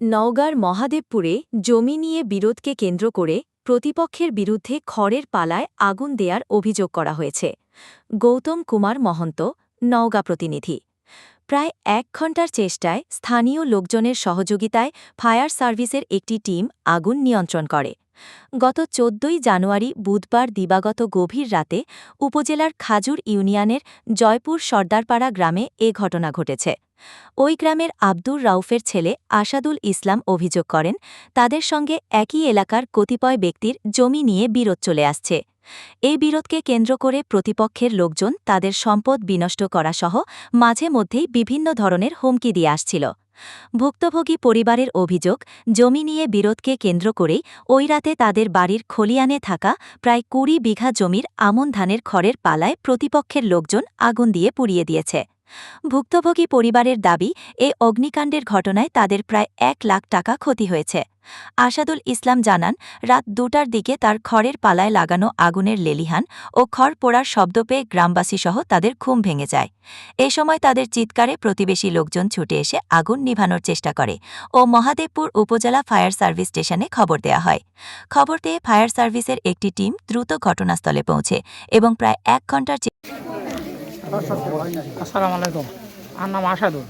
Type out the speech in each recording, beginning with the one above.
নওগাঁর মহাদেবপুরে জমি নিয়ে বিরোধকে কেন্দ্র করে প্রতিপক্ষের বিরুদ্ধে খড়ের পালায় আগুন দেয়ার অভিযোগ করা হয়েছে। গৌতম কুমার মহন্ত, নওগাঁ প্রতিনিধি। প্রায় ১ ঘণ্টার চেষ্টায় স্থানীয় লোকজনের সহযোগিতায় ফায়ার সার্ভিসের একটি টিম আগুন নিয়ন্ত্রণ করে। গত ১৪ই জানুয়ারি বুধবার দিবাগত গভীর রাতে উপজেলার খাজুর ইউনিয়নের জয়পুর সর্দারপাড়া গ্রামে এ ঘটনা ঘটেছে। ওই গ্রামের আব্দুর রাউফের ছেলে আসাদুল ইসলাম অভিযোগ করেন, তাদের সঙ্গে একই এলাকার কতিপয় ব্যক্তির জমি নিয়ে বিরোধ চলে আসছে। এই বিরোধকে কেন্দ্র করে প্রতিপক্ষের লোকজন তাদের সম্পদ বিনষ্ট করাসহ মাঝে মধ্যেই বিভিন্ন ধরনের হুমকি দিয়ে আসছিল। ভুক্তভোগী পরিবারের অভিযোগ, জমি নিয়ে বিরোধকে কেন্দ্র করেই ওই রাতে তাদের বাড়ির খলিয়ানে থাকা প্রায় ২০ বিঘা জমির আমন ধানের খড়ের পালায় প্রতিপক্ষের লোকজন আগুন দিয়ে পুড়িয়ে দিয়েছে। ভুক্তভোগী পরিবারের দাবি, এ অগ্নিকাণ্ডের ঘটনায় তাদের প্রায় ১ লাখ টাকা ক্ষতি হয়েছে। আসাদুল ইসলাম জানান, রাত ২টার দিকে তার খড়ের পালায় লাগানো আগুনের লেলিহান ও খড় পোড়ার শব্দ পেয়ে গ্রামবাসীসহ তাদের ঘুম ভেঙে যায়। এ সময় তাদের চিৎকারে প্রতিবেশী লোকজন ছুটে এসে আগুন নিভানোর চেষ্টা করে ও মহাদেবপুর উপজেলা ফায়ার সার্ভিস স্টেশনে খবর দেয়া হয়। খবর পেয়ে ফায়ার সার্ভিসের একটি টিম দ্রুত ঘটনাস্থলে পৌঁছে এবং প্রায় ১ ঘণ্টার আসসালামু আলাইকুম। আমার নাম আসাদুল,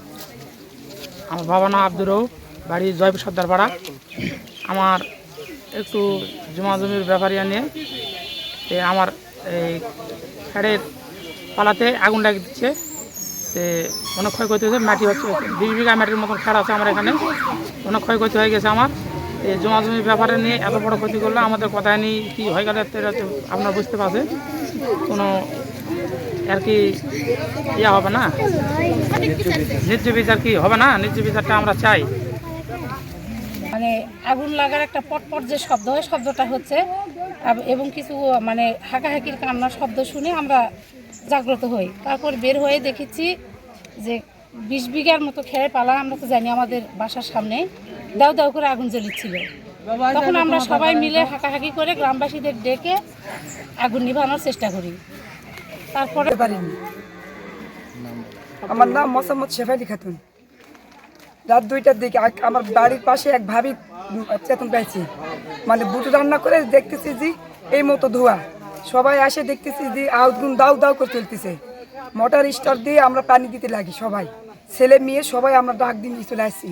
আমার বাবা নাম আব্দুর রউফ, বাড়ি জয়পুর সর্দারপাড়া। আমার একটু জমির ব্যাপারিয়া নিয়ে আমার এই খেড়ের পালাতে আগুন লাগিয়ে দিচ্ছে। অনেক ক্ষয়ক্ষতি হয়েছে, মাটি হচ্ছে ২০ বিঘা মাটির মতন খেড় আছে আমার এখানে, অনেক ক্ষয়ক্ষতি হয়ে গেছে। আমার এই জমির ব্যাপারে নিয়ে এত বড় ক্ষতি করলে আমাদের কথায় নিয়ে কী হয়ে গেলে আপনারা বুঝতে পারছেন। কোনো আর কি ইয়া হবে না, ন্যায্য বিচার কি হবে না, ন্যায্য বিচারটা আমরা চাই। মানে আগুন লাগার একটা পটপট যে শব্দ হয়, শব্দটা হচ্ছে এবং কিছু মানে হাঁকাহাঁকির কান্নার শব্দ শুনে আমরা জাগ্রত হই। তারপর বের হয়ে দেখেছি যে ২০ বিঘার মতো খেয়ে পালা, আমরা তো জানি আমাদের বাসার সামনে দাউ দাউ করে আগুন জ্বলিচ্ছিল। তখন আমরা সবাই মিলে হাঁকাহাঁকি করে গ্রামবাসীদের ডেকে আগুন নিভানোর চেষ্টা করি। তারপরে আমার নাম মোসাম্মদ শেফালি খাতুন। রাত ২টার দিকে আমার বাড়ির পাশে এক ভাবি চেতন পাইছি, মানে বুট রান্না করে দেখতেছি যে এই মতো ধোঁয়া, সবাই আসে দেখতেছি যে আগুন দাউ দাউ করে চলতেছে। মোটর স্টার দিয়ে আমরা পানি দিতে লাগি, সবাই ছেলে মেয়ে সবাই আমরা ডাক দিয়ে চলে আসছি।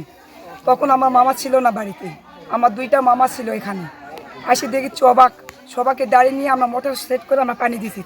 তখন আমার মামা ছিল না বাড়িতে, আমার 2টা মামা ছিল এখানে। আসে দেখি সবাকে দাঁড়িয়ে নিয়ে আমরা মোটর সেট করে আমরা পানি দিছি।